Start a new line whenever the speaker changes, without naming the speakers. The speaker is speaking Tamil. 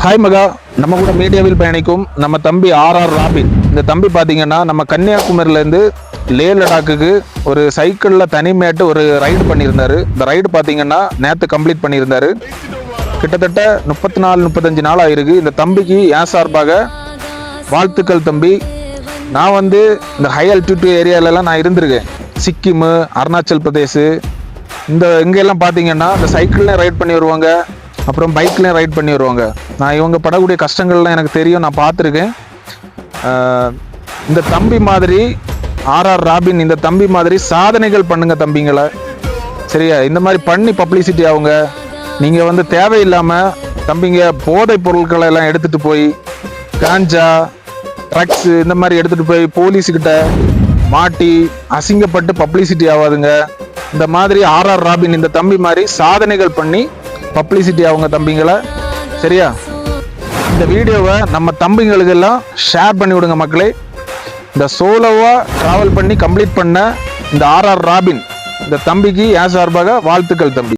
ஹாய் மகா, நம்ம கூட மீடியாவில் பயணிக்கும் நம்ம தம்பி ஆர்ஆர் ராபின். இந்த தம்பி பார்த்தீங்கன்னா நம்ம கன்னியாகுமரியிலேருந்து லே லடாக்குக்கு ஒரு சைக்கிளில் தனிமேட்டு ஒரு ரைடு பண்ணியிருந்தாரு. இந்த ரைடு பார்த்தீங்கன்னா நேற்று கம்ப்ளீட் பண்ணியிருந்தாரு. கிட்டத்தட்ட 34-35 நாள் ஆயிருக்கு. இந்த தம்பிக்கு என் சார்பாக வாழ்த்துக்கள் தம்பி. நான் இந்த ஹை அல்டிடியூட் ஏரியாலலாம் நான் இருந்திருக்கேன். சிக்கிமு, அருணாச்சல் பிரதேஷ், இங்கெல்லாம் பார்த்தீங்கன்னா இந்த சைக்கிள்லேயும் ரைட் பண்ணி வருவாங்க, அப்புறம் பைக்லேயும் ரைட் பண்ணி வருவாங்க. நான் இவங்க படக்கூடிய கஷ்டங்கள்லாம் எனக்கு தெரியும், நான் பார்த்துருக்கேன். இந்த தம்பி மாதிரி ஆர்ஆர் ராபின், இந்த தம்பி மாதிரி சாதனைகள் பண்ணுங்க தம்பிங்களை, சரியா? இந்த மாதிரி பண்ணி பப்ளிசிட்டி ஆகுங்க. நீங்கள் தேவையில்லாமல் தம்பிங்க போதைப் பொருட்களை எல்லாம் எடுத்துகிட்டு போய் காஞ்சா, ட்ரக்ஸு இந்த மாதிரி எடுத்துகிட்டு போய் போலீஸுக்கிட்ட மாட்டி அசிங்கப்பட்டு பப்ளிசிட்டி ஆகாதுங்க. இந்த மாதிரி ஆர்ஆர் ராபின் இந்த தம்பி மாதிரி சாதனைகள் பண்ணி பப்ளிசிட்டி ஆகுங்க தம்பிங்களை, சரியா? இந்த வீடியோவை நம்ம தம்பிங்களுக்கெல்லாம் ஷேர் பண்ணி விடுங்க மக்களே. இந்த சோலோவாக ட்ராவல் பண்ணி கம்ப்ளீட் பண்ண இந்த ஆர்ஆர் ராபின் இந்த தம்பிக்கு என் சார்பாக வாழ்த்துக்கள் தம்பி.